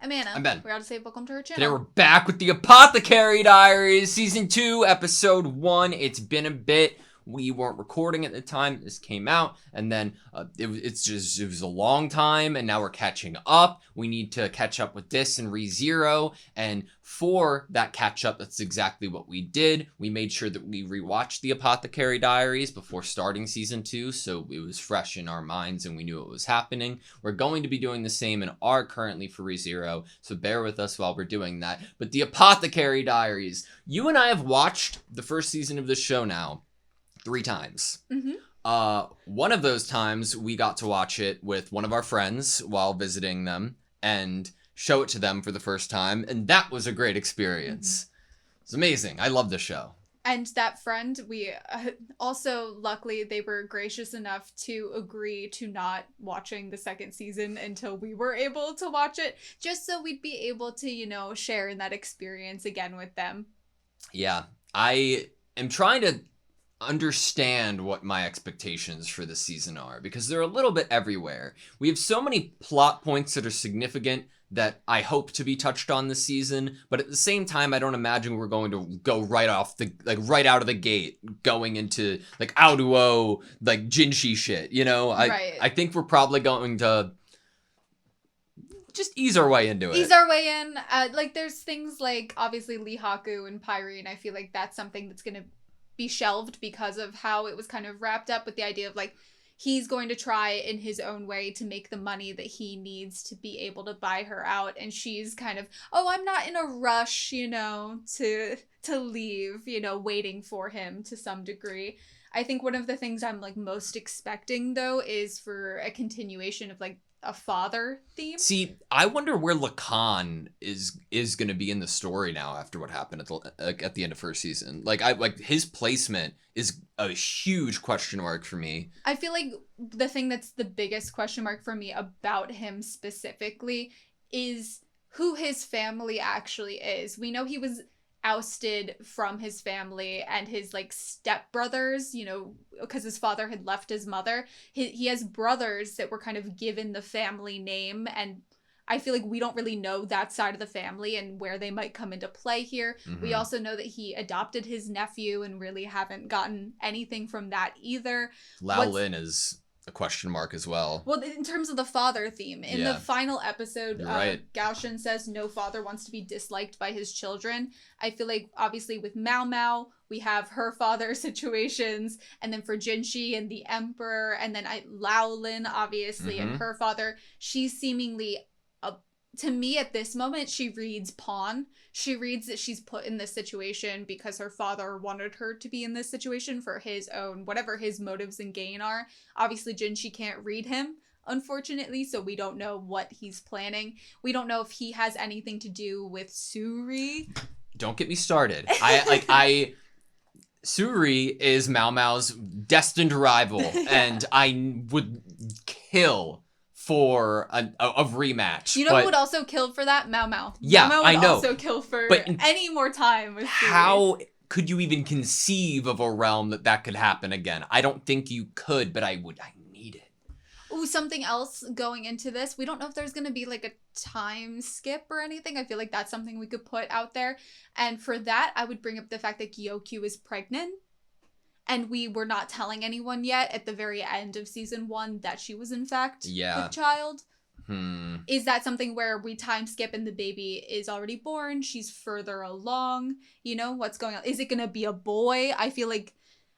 I'm Anna. I'm Ben. We're AutoSave. Welcome to our channel. Today we're back with the Apothecary Diaries, Season 2, Episode 1. It's been a bit. We weren't recording at the time this came out, and then it was a long time, and now we're catching up. We need to catch up with this and ReZero, and for that catch up, that's exactly what we did. We made sure that we rewatched the Apothecary Diaries before starting Season 2, so it was fresh in our minds and we knew what was happening. We're going to be doing the same and are currently for ReZero, so bear with us while we're doing that. But the Apothecary Diaries, you and I have watched the first season of this show now 3 times. Mm-hmm. One of those times we got to watch it with one of our friends while visiting them and show it to them for the first time, and that was a great experience. It's amazing. I love the show. And that friend, we also, luckily, they were gracious enough to agree to not watching the second season until we were able to watch it, just so we'd be able to, share in that experience again with them. Yeah, I am trying to understand what my expectations for this season are, because they're a little bit everywhere. We have so many plot points that are significant that I hope to be touched on this season, but at the same time, I don't imagine we're going to go right out of the gate, going into Aoduo, Jinshi shit, Right. I think we're probably going to just ease our way into it. Ease our way in. There's things like, obviously, Lee Haku and Pyrene. I feel like that's something that's going to be shelved because of how it was kind of wrapped up with the idea of he's going to try in his own way to make the money that he needs to be able to buy her out, and she's kind of, I'm not in a rush, to leave, waiting for him to some degree. I think one of the things I'm most expecting though is for a continuation of a father theme. See, I wonder where Lacan is going to be in the story now after what happened at the end of first season. His placement is a huge question mark for me. I feel like the thing that's the biggest question mark for me about him specifically is who his family actually is. We know he was ousted from his family and his stepbrothers, because his father had left his mother. He has brothers that were kind of given the family name, and I feel like we don't really know that side of the family and where they might come into play here. Mm-hmm. We also know that he adopted his nephew and really haven't gotten anything from that either. Lao Lin is a question mark as well. Well, in terms of the father theme, in the final episode, right. Gaoshin says no father wants to be disliked by his children. I feel like, obviously, with Maomao, we have her father situations, and then for Jinshi and the Emperor, and then Lao Lin, obviously, and her father, she's seemingly, to me at this moment, she reads pawn. She reads that she's put in this situation because her father wanted her to be in this situation for his own, whatever his motives and gain are. Obviously, Jinshi can't read him, unfortunately, so we don't know what he's planning. We don't know if he has anything to do with Suri. Don't get me started. Suri is Maomao's destined rival, and I would kill for a rematch. You know who would also kill for that? Maomao. Yeah, Maomao I know. Also kill for but any more time with Suri. How could you even conceive of a realm that could happen again? I don't think you could, but I need it. Ooh, something else going into this. We don't know if there's going to be a time skip or anything. I feel like that's something we could put out there. And for that, I would bring up the fact that Gyokyu is pregnant. And we were not telling anyone yet at the very end of season 1 that she was in fact a child. Is that something where we time skip and the baby is already born? She's further along. What's going on? Is it going to be a boy? Honestly,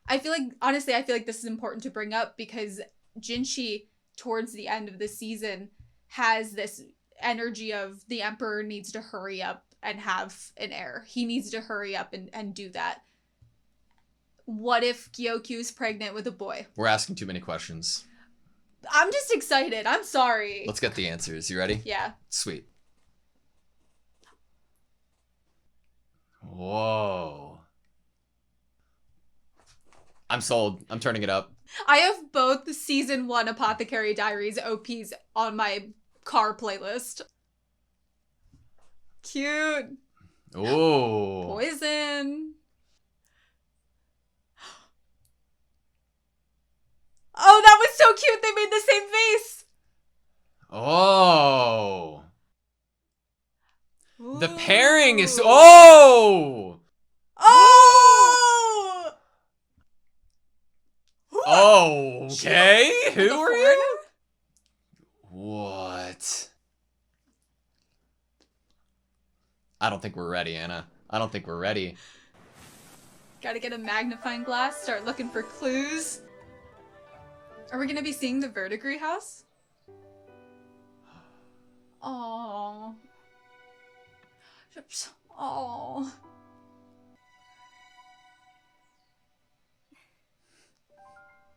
I feel like this is important to bring up because Jinshi, towards the end of the season, has this energy of the Emperor needs to hurry up and have an heir. He needs to hurry up and do that. What if Gyokyu's pregnant with a boy? We're asking too many questions. I'm just excited. I'm sorry. Let's get the answers. You ready? Yeah. Sweet. Whoa. I'm sold. I'm turning it up. I have both season 1 Apothecary Diaries OPs on my car playlist. Cute. Ooh. Poison. Oh, that was so cute. They made the same face. Oh. The pairing is oh. Oh! Oh, okay. Who The are you? What? I don't think we're ready, Anna. I don't think we're ready. Gotta get a magnifying glass, start looking for clues. Are we gonna be seeing the verdigris house? Oh. Oh.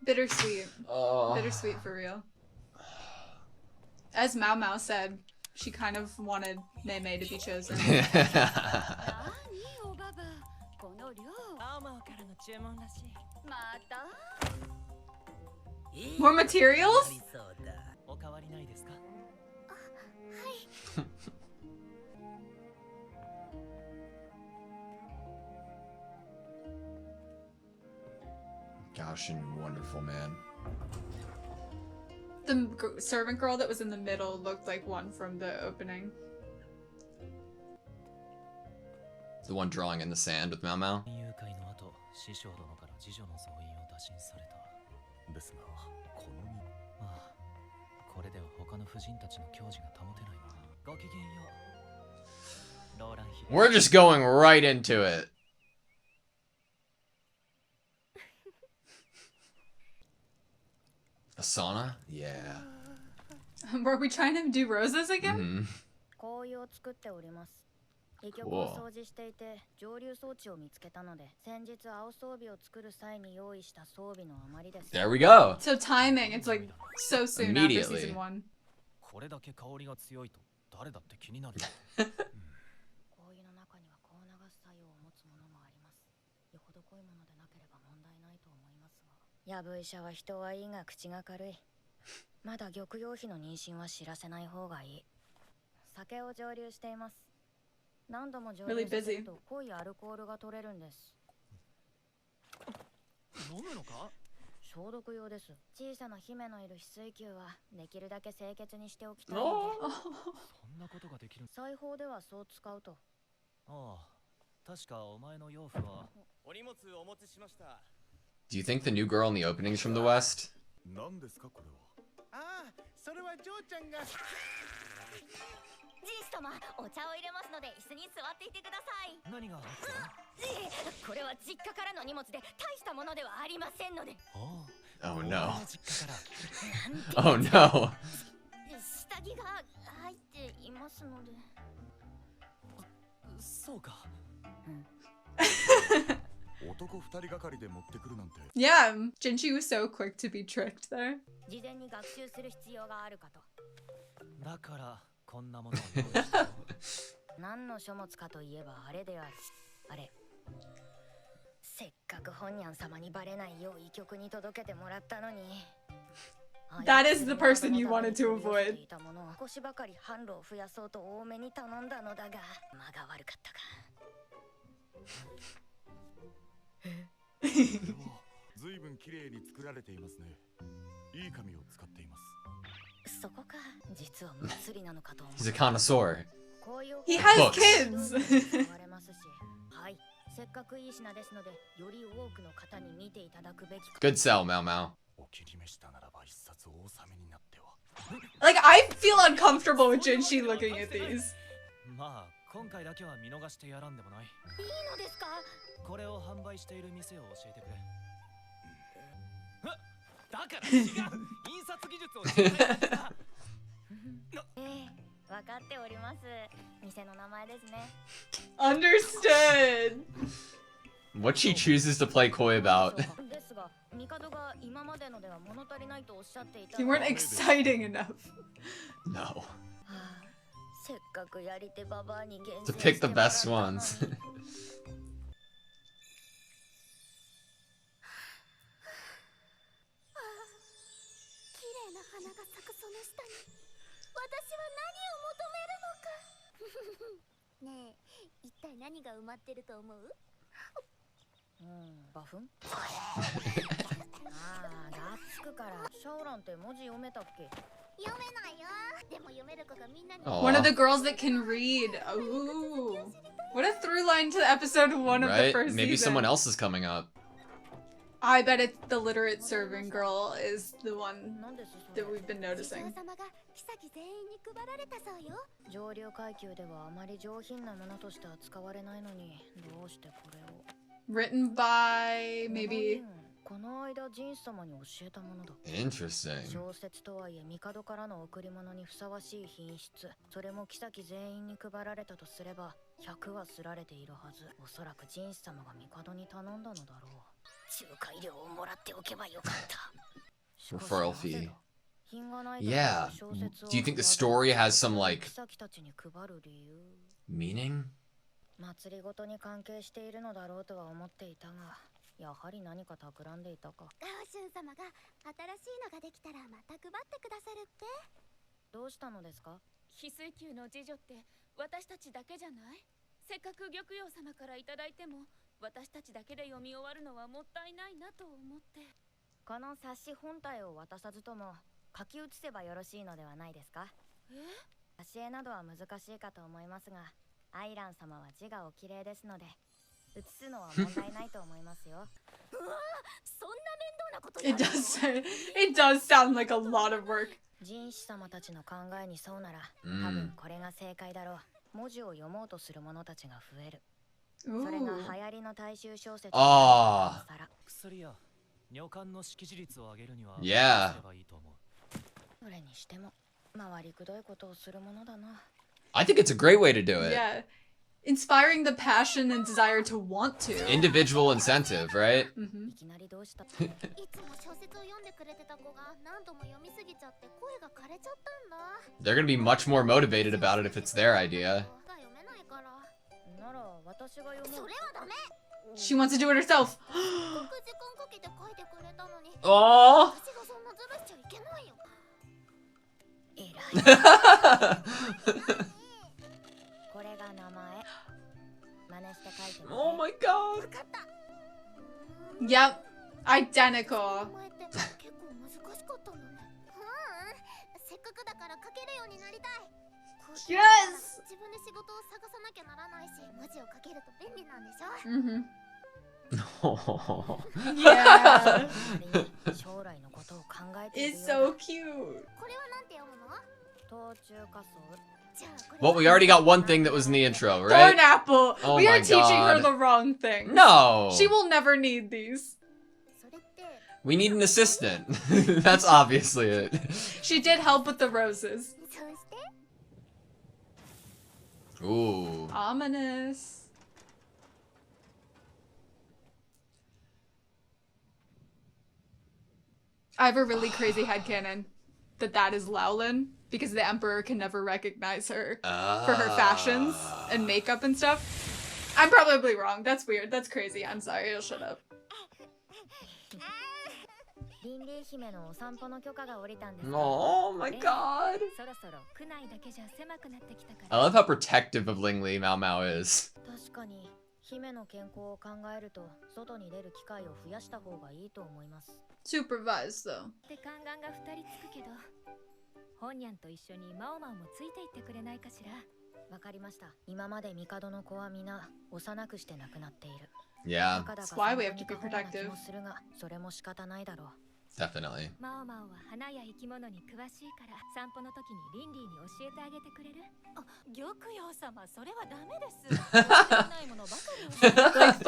Bittersweet. Oh. Bittersweet for real. As Maomao said, she kind of wanted Mei to be chosen. More materials? Gosh, and wonderful, man. The servant girl that was in the middle looked like one from the opening. The one drawing in the sand with Maomao. We're just going right into it. A sauna? Yeah. Were we trying to do roses again? Mm-hmm. Cool. There we go. So timing, it's like so soon Immediately. after season 1. Really busy. Do you think the new girl in the opening's from the West? Oh no. Oh no. Yeah, Jinchi was so quick to be tricked there. That is the person you wanted to avoid. He's a connoisseur. He has Books. kids! Good sell, Maomao. Like, I feel uncomfortable with Jinchi looking at these. Understood! What she chooses to play coy about. You weren't exciting enough. No. To pick the best ones. One of the girls that can read. Ooh. What a through line to episode 1 of the first Maybe season. someone else is coming up. I bet it's the literate serving girl is the one that we've been noticing. Written by maybe. Interesting. Referral fee. Yeah. Do you think the story has some, like, meaning? 祭りごとに関係しているのだろうとは思っていたが、やはり何か企んでいたか。ガオシュン様が新しいのができたらまた配ってくださるって。どうしたのですか？翡翠球の次女って私たちだけじゃない？せっかく玉葉様からいただいても私たちだけで読み終わるのはもったいないなと思って。この冊子本体を渡さずとも書き写せばよろしいのではないですか？挿絵などは難しいかと思いますが。 アイラン様は字がお綺麗ですので、写すのは問題ないと思いますよ。It does sound like a lot of work. 人士様たちの考えに沿うなら、多分これが正解だろう。文字を読もうとする者たちが増える。それが流行りの大衆小説。ああ。薬や尿管の識字率を上げるには。Yeah. それにしても回りくどいことをするものだな。 I think it's a great way to do it. Yeah. Inspiring the passion and desire to want to. Individual incentive, right? They're gonna be much more motivated about it if it's their idea. She wants to do it herself. Oh. Oh my god. Yep. Identical. Yes. Mm-hmm. Yeah. It's so cute. Well, we already got one thing that was in the intro, right? Darn apple! Oh we my are teaching her God. the wrong thing. No! She will never need these. We need an assistant. That's obviously it. She did help with the roses. Ooh. Ominous. I have a really crazy headcanon that is Laolin, because the Emperor can never recognize her for her fashions and makeup and stuff. I'm probably wrong. That's weird. That's crazy. I'm sorry. I'll shut up. Oh my god. I love how protective of Lingli Maomao is. Supervised though. ホンニャンと一緒にマオマオもついていってくれないかしら。わかりました。今まで帝の子は皆幼くして亡くなっている。Yeah. That's why we have to be protective. それも仕方ないだろう。Definitely. マオマオは花や生き物に詳しいから散歩の時にリンリーに教えてあげてくれる？あ、玉葉様、それはダメです。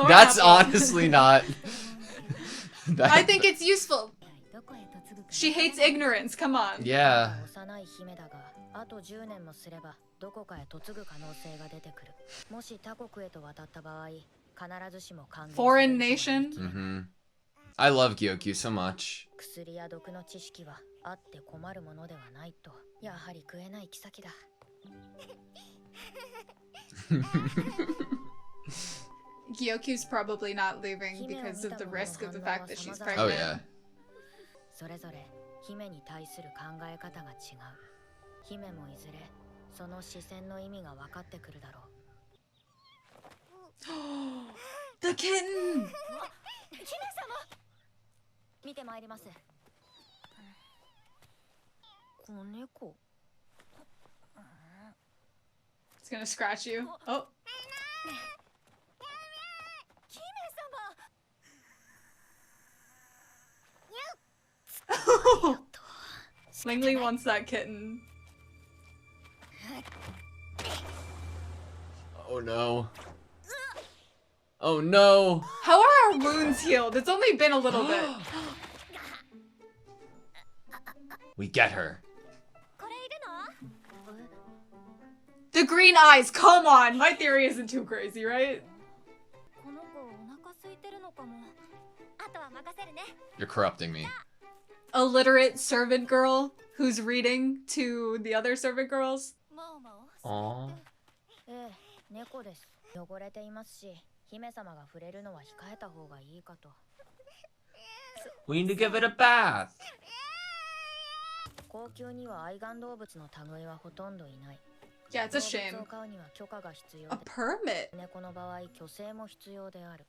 That's honestly not. I think it's useful. She hates ignorance. Come on. Yeah. 幼い姫だが、あと10年もすればどこかへ嫁ぐ可能性が出てくる。もし他国へと渡った場合、必ずしも歓迎。Foreign nation. Mm-hmm. I love Gyokyu so much. 薬や毒の知識はあって困るものではないと。やはり食えない妃だ。Gyoku's probably not leaving because of the risk of the fact that she's pregnant. Oh yeah. それぞれ姫に対する考え方が違う。姫もいずれその視線の意味が分かってくるだろう。The kitten! 姫様！見てまいります。子猫。It's gonna scratch you. Oh. Langley wants that kitten. Oh no. Oh no. How are our wounds healed? It's only been a little bit. We get her. The green eyes, come on! My theory isn't too crazy, right? You're corrupting me. Illiterate servant girl who's reading to the other servant girls. Aww. 猫です。汚れていますし、姫様が触れるのは控えた方がいいかと。We need to give it a bath. 高級には愛玩動物の類はほとんどいない。 Yeah, it's a shame. 動物を飼うには許可が必要 A で、 permit? 猫の場合、虚勢も必要である。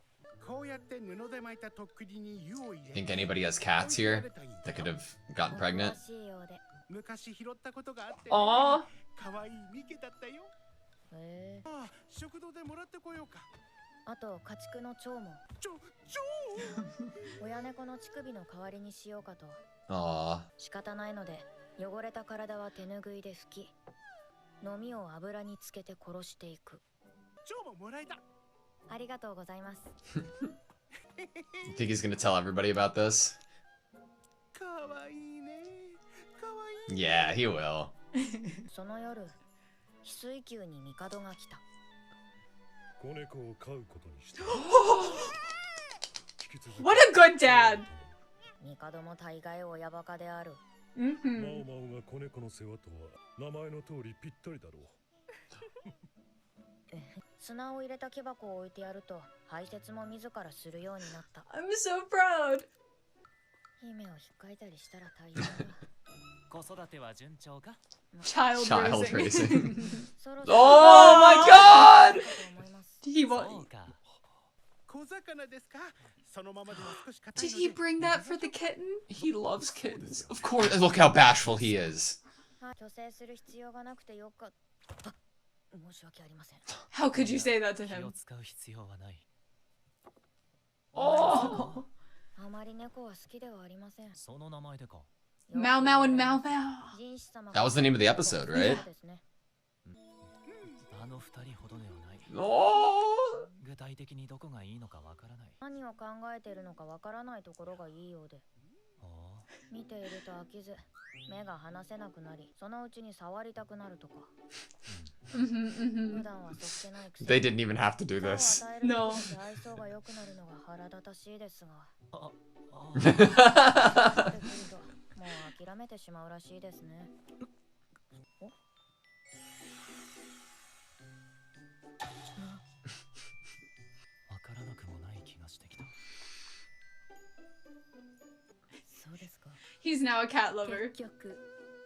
Think anybody has cats here that could have gotten pregnant? 詳しいようで。 Aww. へえ。あと家畜の蝶も。親猫の乳首の代わりにしようかと。 Aww. 仕方ないので、汚れた体は手ぬぐいで拭き、飲みを油につけて殺していく。ありがとうございます。 Think he's gonna tell everybody about this? Yeah, he will. その夜、翡翠宮に帝が来た。 What a good dad! 帝も大概親バカである。 Mm-hmm. マオマオが子猫の世話とは名前の通りぴったりだろう。砂を入れた木箱を置いてやると排泄も自らするようになった。 I'm so proud. 姫を引っかいたりしたら大変だ。子育ては順調か？ Child Child raising. raising. そろそろ Oh my god! 思います。 He そ wa- うか。 Did he bring that for the kitten? He loves kittens. Of course. Look how bashful he is. 虚勢する必要がなくてよかった。申し訳ありません。 How could you say that to 気を him? 使う必要はない。 Oh. あまり猫は好きではありません。その名前でか。 Maomao and Maomao. 人種様 That was the name of the episode, right? そうですね。あの二人ほどではない。 Oh. 具体的にどこがいいのかわからない。何を考えているのかわからないところがいいようで。ああ。見ていると飽きず、目が離せなくなり、そのうちに触りたくなるとか。 Mm-hmm, 普段はそっけないくせに They didn't even have to do this. 餌を与える No. ことで愛想が良くなるのが腹立たしいですが。あ、あできるともう諦めてしまうらしいですね。おわからなくもない気がしてきた。そうですか。 He's now a cat lover. 結局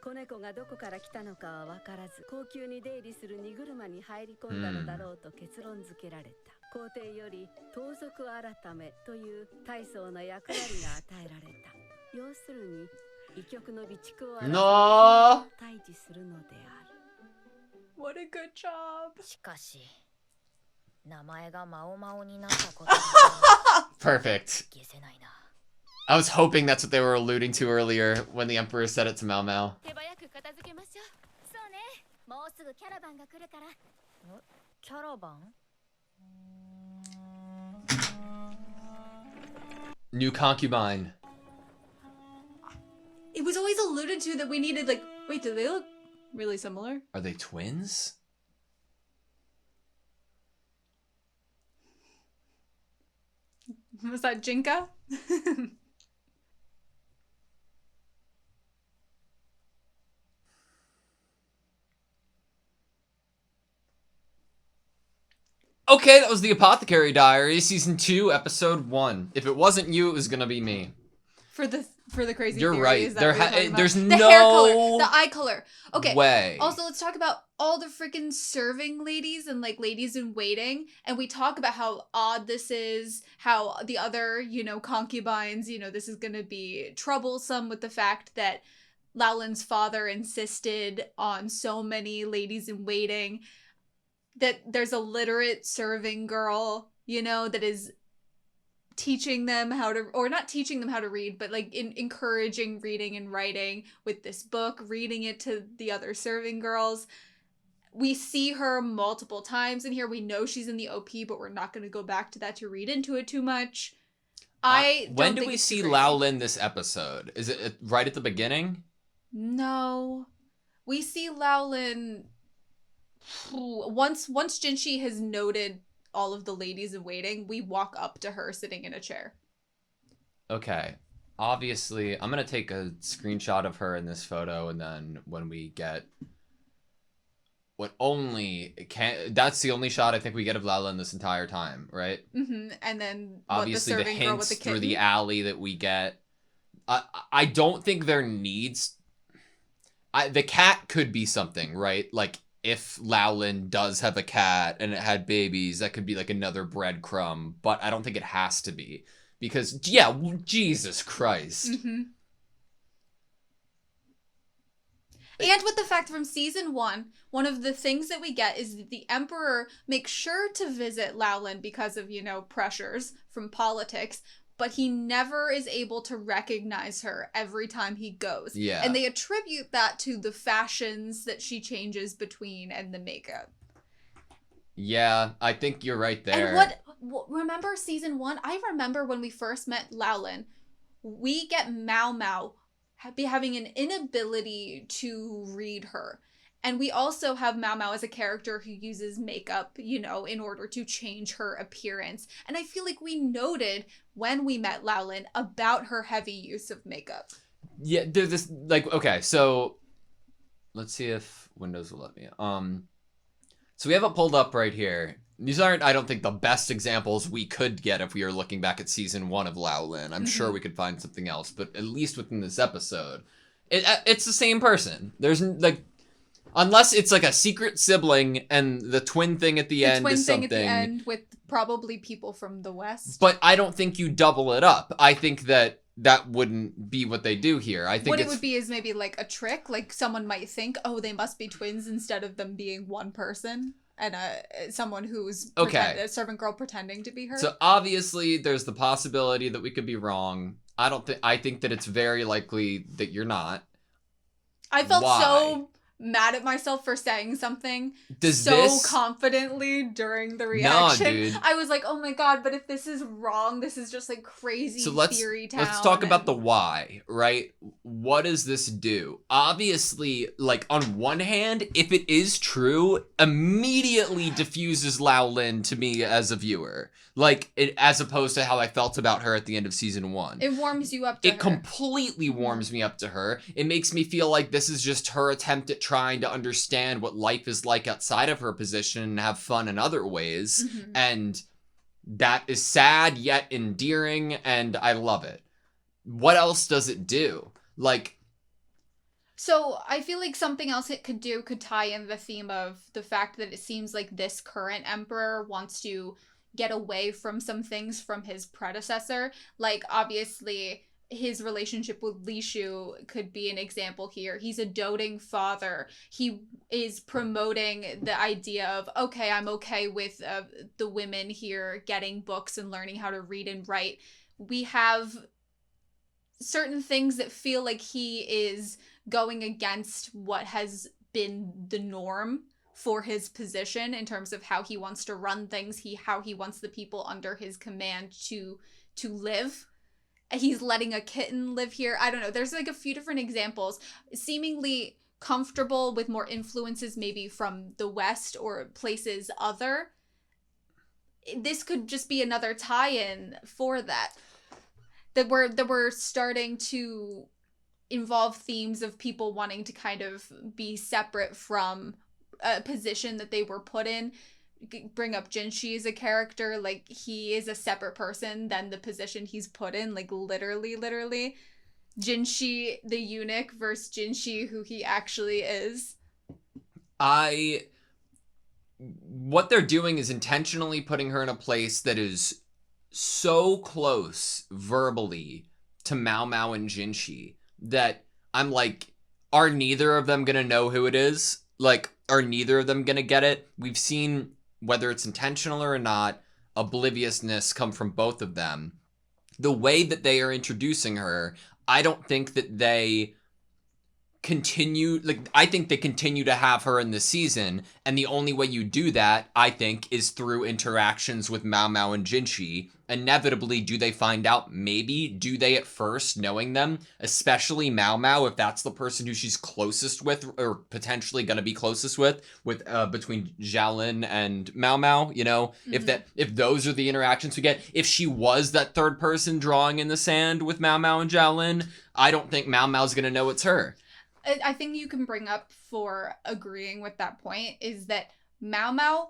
子猫がどこから来たのかは分からず高級に出入りする荷車に入り込んだのだろうと結論付けられた。皇帝より盗賊改めという大層な役割が与えられた。要するに異局の備蓄を No. 退治するのである。 What a good job. しかし、名前がマオマオになったことは Perfect. 消せないな。 I was hoping that's what they were alluding to earlier when the Emperor said it to Maomao. 手早く片付けましょう。そうね。もうすぐキャラバンが来るから。キャラバン New concubine. It was always alluded to that we needed, like, wait, do they look really similar? Are they twins? Was that Jinka? Okay, that was the Apothecary Diaries, season 2, episode 1. If it wasn't you, it was gonna be me. For the crazy You're theories right. that we were talking about. There's the no hair color, the eye color. Okay. way. Also, let's talk about all the freaking serving ladies and like ladies in waiting, and we talk about how odd this is, how the other, concubines, this is gonna be troublesome with the fact that Laolin's father insisted on so many ladies in waiting. that there's a literate serving girl, you know, that is teaching them how to, or not teaching them how to read, but like encouraging reading and writing with this book, reading it to the other serving girls. We see her multiple times in here. We know she's in the OP, but we're not going to go back to that to read into it too much. When do we see Lao Lin this episode? Is it right at the beginning? No. We see Lao Lin once Jinshi has noted all of the ladies in waiting, we walk up to her sitting in a chair. Okay. Obviously, I'm going to take a screenshot of her in this photo, and then when we get that's the only shot I think we get of Lala in this entire time, right? Mm-hmm. And then obviously the serving girl with the kitten through the alley that we get. I don't think there needs. The cat could be something, right? Like if Laolin does have a cat and it had babies, that could be like another breadcrumb. But I don't think it has to be because Jesus Christ. Mm-hmm. And with the fact from season 1, one of the things that we get is that the Emperor makes sure to visit Laolin because of, pressures from politics, but he never is able to recognize her every time he goes. Yeah. And they attribute that to the fashions that she changes between and the makeup. Yeah, I think you're right there. And remember season 1? I remember when we first met Laolin, we get Maomao having an inability to read her. And we also have Maomao as a character who uses makeup, in order to change her appearance. And I feel like we noted when we met Laolin about her heavy use of makeup. Yeah, there's this, okay, so let's see if Windows will let me. So we have it pulled up right here. These aren't, I don't think, the best examples we could get if we were looking back at season 1 of Laolin. I'm sure we could find something else, but at least within this episode, it's the same person. There's, unless it's like a secret sibling and the twin thing at the end is something. The twin thing at the end with probably people from the West. But I don't think you double it up. I think that wouldn't be what they do here. I think what it would be is maybe like a trick. Like someone might think, oh, they must be twins instead of them being one person. And someone who's a servant girl pretending to be her. So obviously there's the possibility that we could be wrong. I think that it's very likely that you're not. I felt so mad at myself for saying something confidently during the reaction. No, dude. I was like, oh my god, but if this is wrong, this is just like crazy theory town. Let's talk about the why, right? What does this do? Obviously, on one hand, if it is true, immediately diffuses Laolin to me as a viewer. As opposed to how I felt about her at the end of season 1. It warms you up to her. It completely warms me up to her. It makes me feel like this is just her attempt at trying to understand what life is like outside of her position and have fun in other ways. Mm-hmm. And that is sad yet endearing, and I love it. What else does it do? So I feel like something else it could do could tie in the theme of the fact that it seems like this current emperor wants to get away from some things from his predecessor. Obviously, his relationship with Li Shu could be an example here. He's a doting father. He is promoting the idea of, okay, I'm okay with the women here getting books and learning how to read and write. We have certain things that feel like he is going against what has been the norm for his position in terms of how he wants to run things, how he wants the people under his command to live. He's letting a kitten live here. I don't know. There's a few different examples. Seemingly comfortable with more influences maybe from the West or places other. This could just be another tie-in for that. That we're starting to involve themes of people wanting to kind of be separate from a position that they were put in. Bring up Jinshi as a character, he is a separate person than the position he's put in, literally. Jinshi the eunuch versus Jinshi who he actually is. What they're doing is intentionally putting her in a place that is so close verbally to Maomao and Jinshi that I'm are neither of them gonna know who it is? are neither of them gonna get it? We've seen, whether it's intentional or not, obliviousness come from both of them. The way that they are introducing her, I don't think that they continue, I think they continue to have her in the season, and the only way you do that, I think, is through interactions with Maomao and Jinchi. Inevitably, do they find out? Maybe. Do they at first, knowing them? Especially Maomao, if that's the person who she's closest with, or potentially gonna be closest with between Xiaolin and Maomao, you know? If those are the interactions we get, if she was that third person drawing in the sand with Maomao and Xiaolin, I don't think Maomao's gonna know it's her. I think you can bring up for agreeing with that point is that Maomao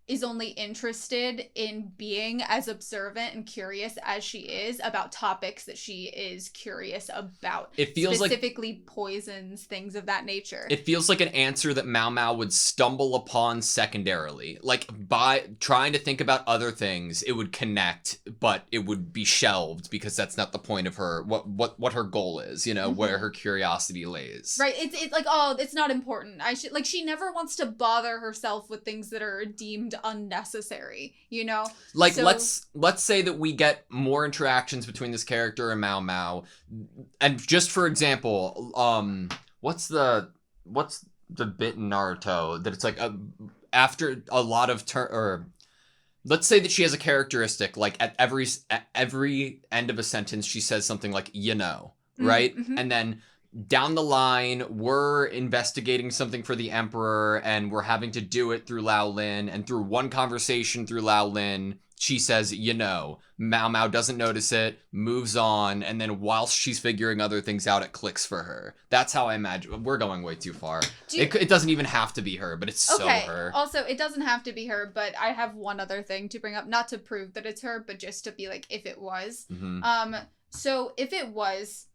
is only interested in being as observant and curious as she is about topics that she is curious about. It feels specifically poisons, things of that nature. It feels like an answer that Maomao would stumble upon secondarily. Like, by trying to think about other things, it would connect, but it would be shelved because that's not the point of her, what her goal is, you know, where her curiosity lays. Right, it's like, oh, it's not important. She never wants to bother herself with things that are deemed unnecessary, you know? Like, so, let's say that we get more interactions between this character and Maomao, and just for example, what's the bit in Naruto that it's like after a lot of or let's say that she has a characteristic, like at every end of a sentence she says something like, you know, right? And then down the line, we're investigating something for the Emperor, and we're having to do it through Lao Lin, and through one conversation through Lao Lin, she says, you know. Maomao doesn't notice it, moves on, and then whilst she's figuring other things out, it clicks for her. That's how I imagine. We're going way too far. It doesn't even have to be her, but it's so her. Also, it doesn't have to be her, but I have one other thing to bring up, not to prove that it's her, but just to be like, if it was. So if it was,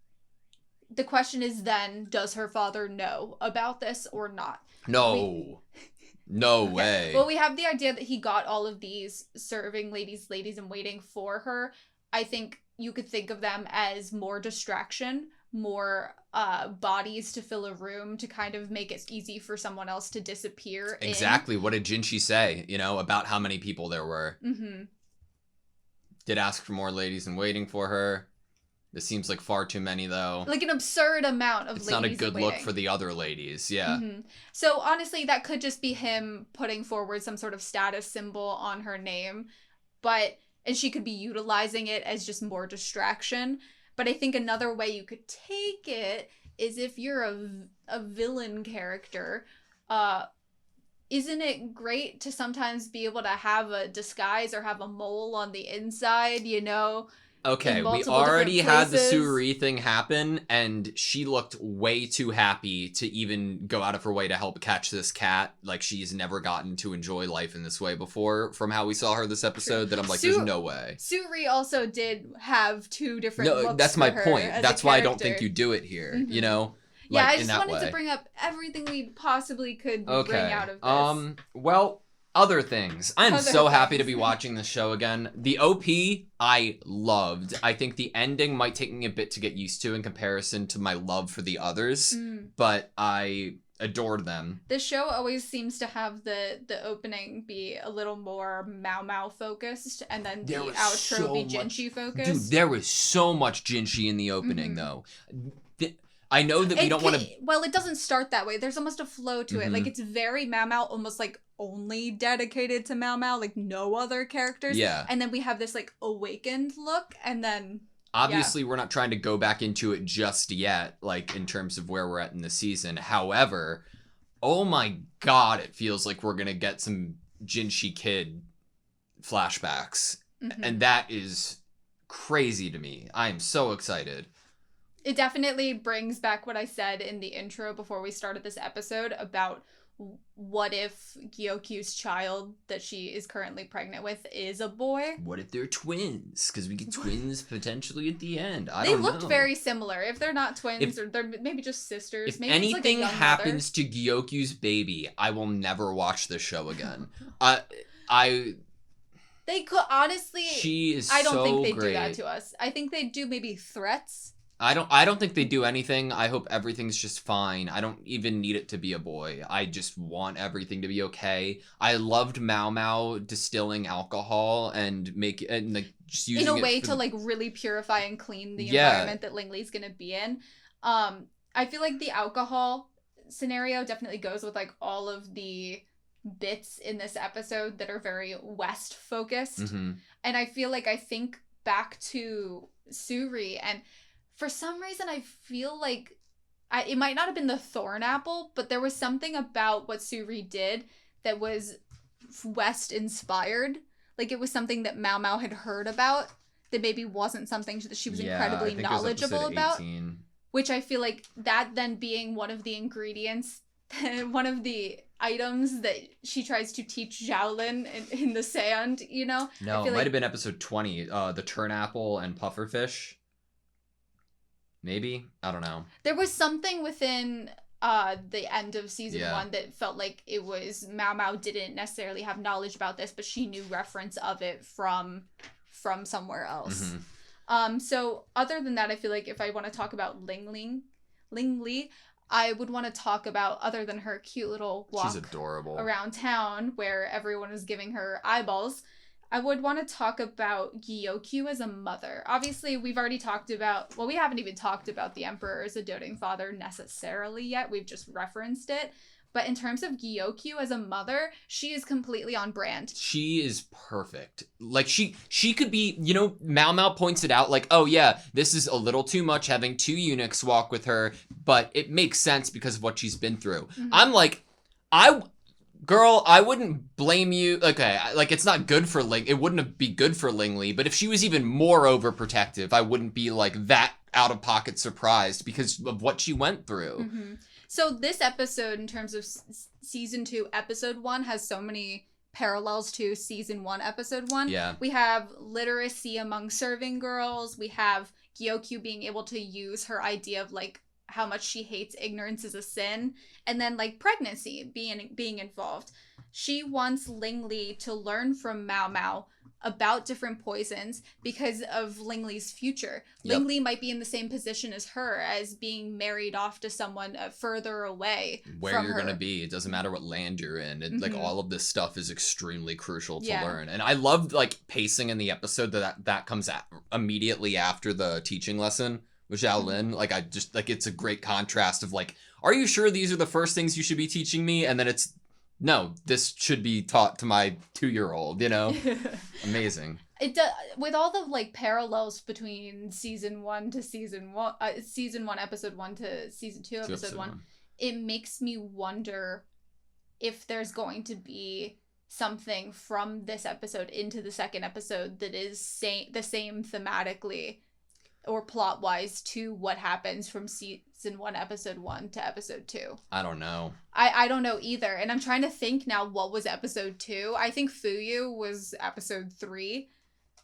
the question is then, does her father know about this or not? No. No way. Well, we have the idea that he got all of these serving ladies in waiting for her. I think you could think of them as more distraction, more bodies to fill a room to kind of make it easy for someone else to disappear. Exactly. What did Jinchi say, you know, about how many people there were? Did ask for more ladies in waiting for her. This seems like far too many, though. Like an absurd amount of ladies. It's not a good look for the other ladies, yeah. So honestly, that could just be him putting forward some sort of status symbol on her name, and she could be utilizing it as just more distraction. But I think another way you could take it is if you're a villain character, isn't it great to sometimes be able to have a disguise or have a mole on the inside, you know? Okay, we already had the Suri thing happen, and she looked way too happy to even go out of her way to help catch this cat. Like, she's never gotten to enjoy life in this way before, from how we saw her this episode, that I'm like, there's no way. Suri also did have two different looks. No, that's my point. That's why I don't think you do it here, you know? Yeah, I just wanted to bring up everything we possibly could bring out of this. Well, other things. I'm so happy to be watching this show again. The OP, I loved. I think the ending might take me a bit to get used to in comparison to my love for the others, but I adored them. The show always seems to have the opening be a little more Maomao focused, and then the outro be Jinchi focused. Dude, there was so much Jinchi in the opening, though. I know that we don't want to... Well, it doesn't start that way. There's almost a flow to it. Like, it's very Maomao, almost like only dedicated to Maomao, like no other characters. Yeah. And then we have this, like, awakened look, and then... Obviously, we're not trying to go back into it just yet, like, in terms of where we're at in the season. However, oh my god, it feels like we're gonna get some Jinchi Kid flashbacks. And that is crazy to me. I am so excited. It definitely brings back what I said in the intro before we started this episode about what if Gyokyu's child that she is currently pregnant with is a boy? What if they're twins? Because we get twins potentially at the end. They looked very similar. If they're not twins, or they're maybe just sisters. If maybe anything it's like a happens to Gyokyu's baby, I will never watch this show again. They could honestly. She is. I don't so think they'd great. do that to us. I think they'd do maybe threats I don't think they do anything. I hope everything's just fine. I don't even need it to be a boy. I just want everything to be okay. I loved Maomao distilling alcohol and like just using in a it way for to like really purify and clean the Yeah. environment that Lingley's gonna be in. I feel like the alcohol scenario definitely goes with like all of the bits in this episode that are very West focused. Mhm. And I feel like I think back to Suri, and for some reason I feel like it might not have been the thorn apple, but there was something about what Suri did that was West inspired. Like it was something that Maomao had heard about that maybe wasn't something that she was Yeah, I incredibly think it was knowledgeable episode about. 18. Which I feel like that then being one of the ingredients, one of the items that she tries to teach Xiaolin in the sand, you know? No, I it feel might like have been episode 20, the turnapple and pufferfish. Maybe? I don't know. there was something within the end of season Yeah. 1 that felt like it was Maomao didn't necessarily have knowledge about this, but she knew reference of it from somewhere else. Mhm. So other than that, I feel like if I want to talk about Lingli, I would want to talk about, other than her cute little walk She's adorable. around town where everyone is giving her eyeballs, I would want to talk about Gyokyu as a mother. Obviously, we've already talked about, well, we haven't even talked about the Emperor as a doting father necessarily yet. We've just referenced it. But in terms of Gyokyu as a mother, she is completely on brand. She is perfect. Like she could be, you know, Maomao points it out like, oh yeah, this is a little too much having 2 eunuchs walk with her, but it makes sense because of what she's been through. Mhm. I'm like, I wouldn't blame you. Okay, like it's not good for it wouldn't be good for Lingli, but if she was even more overprotective, I wouldn't be like that out of pocket surprised because of what she went through. Mm-hmm. So this episode, in terms of season 2, episode 1, has so many parallels to season 1, episode 1. Yeah. We have literacy among serving girls. We have Gyokyu being able to use her idea of like how much she hates ignorance is a sin, and then like pregnancy being involved. She wants Lingli to learn from Maomao about different poisons because of Lingli's future. Yep. Lingli might be in the same position as her, as being married off to someone further away Where from you're her. gonna be, it doesn't matter what land you're in. Like Mhm. all of this stuff is extremely crucial to Yeah. learn. And I loved like pacing in the episode that comes immediately after the teaching lesson with Xiaolin. Like I just like it's a great contrast of like, are you sure these are the first things you should be teaching me? And then it's no, this should be taught to my 2-year-old, you know? Amazing. It does, with all the like parallels between season 1 to season 1, season 1 episode 1 to season 2 episode 1, it makes me wonder if there's going to be something from this episode into the second episode that is the same thematically or plot wise to what happens from season 1 episode 1 to episode 2. I don't know. I don't know either, and I'm trying to think now what was episode 2. I think Fuyu was episode 3.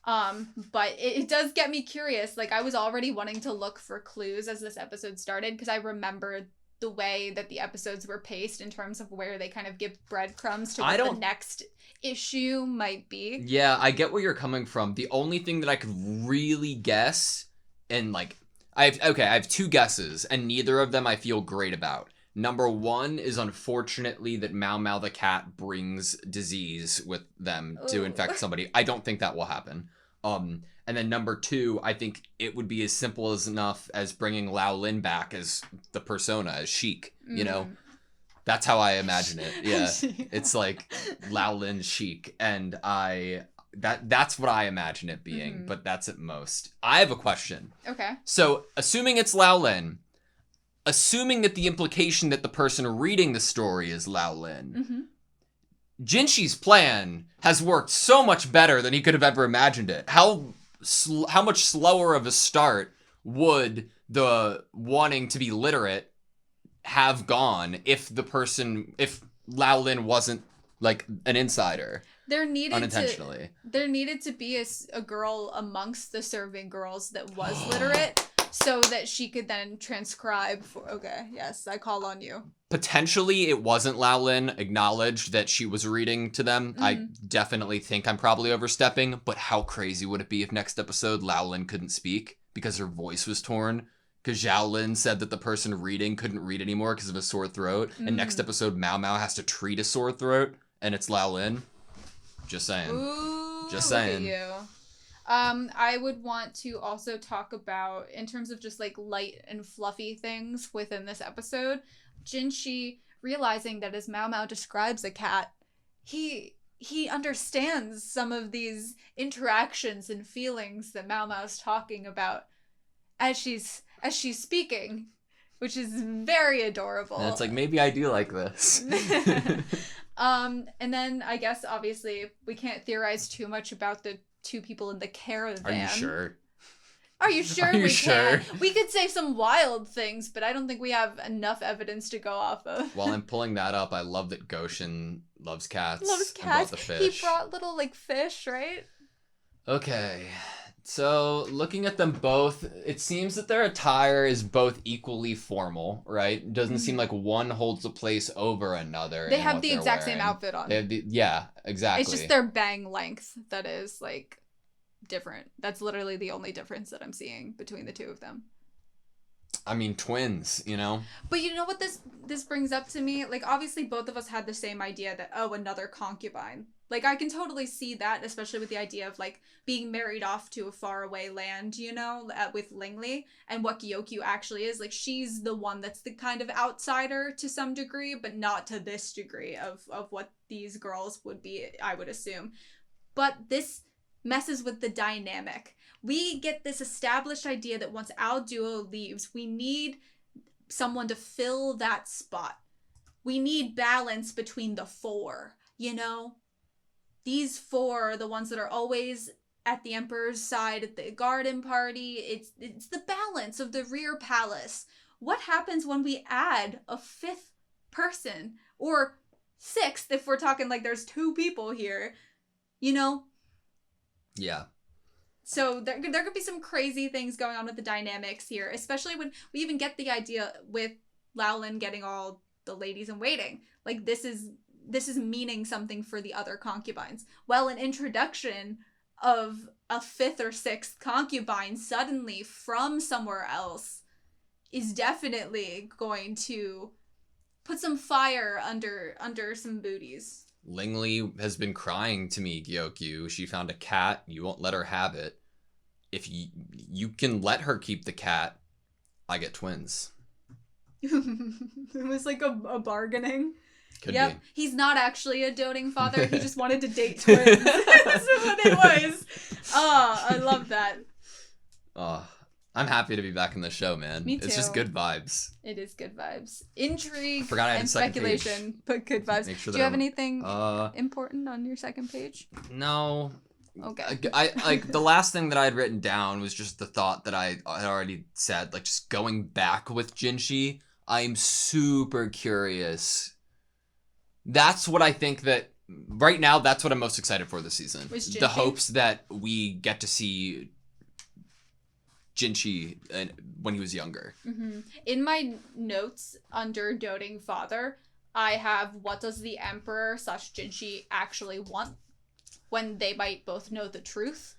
But it does get me curious. Like I was already wanting to look for clues as this episode started because I remembered the way that the episodes were paced in terms of where they kind of give breadcrumbs to what the next issue might be. Yeah, I get where you're coming from. The only thing that I could really guess, and like I have 2 guesses, and neither of them I feel great about. Number 1 is unfortunately that Maomao the cat brings disease with them to Ooh. infect somebody. I don't think that will happen. And then number 2, I think it would be as simple as enough as bringing Lao Lin back as the persona, as Sheik, you know? That's how I imagine it. Yeah. It's like Lao Lin Sheik, and that's what I imagine it being, but that's at most. I have a question. Okay. So, assuming it's Lao Lin, assuming that the implication that the person reading the story is Lao Lin, Jinshi's plan has worked so much better than he could have ever imagined it. How much slower of a start would the wanting to be literate have gone if Lao Lin wasn't like an insider? There needed to be a girl amongst the serving girls that was literate, so that she could then transcribe for, okay, yes, I call on you. Potentially it wasn't Lao Lin acknowledged that she was reading to them. I definitely think I'm probably overstepping, but how crazy would it be if next episode Lao Lin couldn't speak because her voice was torn? Because Xiaolin said that the person reading couldn't read anymore because of a sore throat. And next episode, Maomao has to treat a sore throat, and it's Lao Lin. Just saying. Ooh, Just saying. Look at you. I would want to also talk about, in terms of just like light and fluffy things within this episode, Jinshi realizing that as Maomao describes a cat, he understands some of these interactions and feelings that Maomao's talking about as she's speaking, which is very adorable. And it's like, maybe I do like this. And then I guess obviously we can't theorize too much about the two people in the caravan. Are you sure? Are you sure? Are you sure? Can? We could say some wild things, but I don't think we have enough evidence to go off of. While I'm pulling that up, I love that Goshen loves cats. Loves And brought cats. the fish. He brought little like fish, right? Okay. So, looking at them both, it seems that their attire is both equally formal, right? It doesn't seem like one holds a place over another. They in have what the they're exact same wearing. outfit on. They have yeah, exactly. It's just their bang length that is like different. That's literally the only difference that I'm seeing between the two of them. I mean, twins, you know? But you know what this brings up to me? Like, obviously both of us had the same idea that, oh, another concubine. Like, I can totally see that, especially with the idea of, like, being married off to a faraway land, you know, with Lingli, and what Gyokyu actually is. Like, she's the one that's the kind of outsider to some degree, but not to this degree of what these girls would be, I would assume. But this messes with the dynamic. We get this established idea that once Ao Duo leaves, we need someone to fill that spot. We need balance between the four, you know? These four are the ones that are always at the Emperor's side at the garden party. It's the balance of the rear palace. What happens when we add a fifth person? Or sixth, if we're talking like there's two people here, you know? Yeah. So there could be some crazy things going on with the dynamics here, especially when we even get the idea with Laolin getting all the ladies in waiting. Like, this is meaning something for the other concubines. Well, an introduction of a fifth or sixth concubine suddenly from somewhere else is definitely going to put some fire under some booties. Lingli has been crying to me, Gyokyu. She found a cat. You won't let her have it. If you can let her keep the cat, I get twins. It was like a bargaining. Could Yep. be. He's not actually a doting father. He just wanted to date twins. That's what it was. Oh, I love that. Oh, I'm happy to be back in the show, man. Me It's just too. good vibes. It is good vibes. Intrigue Forgot I had and a second speculation, but good vibes. Make sure Do that you have I'm- anything important on your second page? No. Okay. I like the last thing that I had written down was just the thought that I had already said, like just going back with Jinshi. I'm super curious. That's what I think that right now, that's what I'm most excited for this season. Was The Jinshi? hopes that we get to see Jinshi when he was younger. Mm-hmm. In my notes under doting father, I have what does the Emperor / Jinshi actually want when they might both know the truth.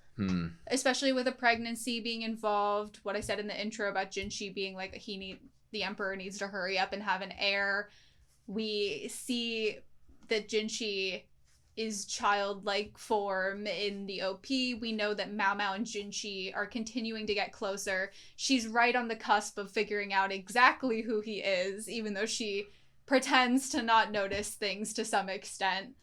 Especially with a pregnancy being involved. What I said in the intro about Jinshi being like the Emperor needs to hurry up and have an heir. We see that Jinshi is childlike form in the OP. We know that Maomao and Jinshi are continuing to get closer. She's right on the cusp of figuring out exactly who he is, even though she pretends to not notice things to some extent.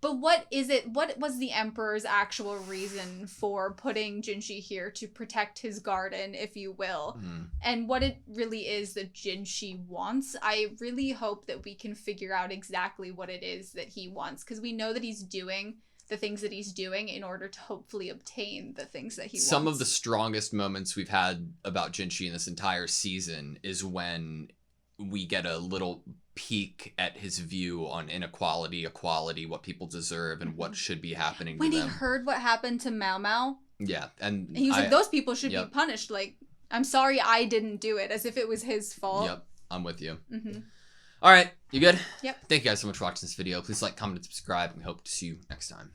But what was the Emperor's actual reason for putting Jinshi here to protect his garden, if you will? And what it really is that Jinshi wants? I really hope that we can figure out exactly what it is that he wants, because we know that he's doing the things that he's doing in order to hopefully obtain the things that he wants. Some of the strongest moments we've had about Jinshi in this entire season is when we get a little peek at his view on inequality, equality, what people deserve, and what should be happening when to he them. heard what happened to Maomao, Yeah, and he was like, those people should Yep. be punished. Like, I'm sorry I didn't do it, as if it was his fault. Yep, I'm with you. Mm-hmm. All right, you good? Yep. Thank you guys so much for watching this video. Please like, comment, and subscribe, and we hope to see you next time.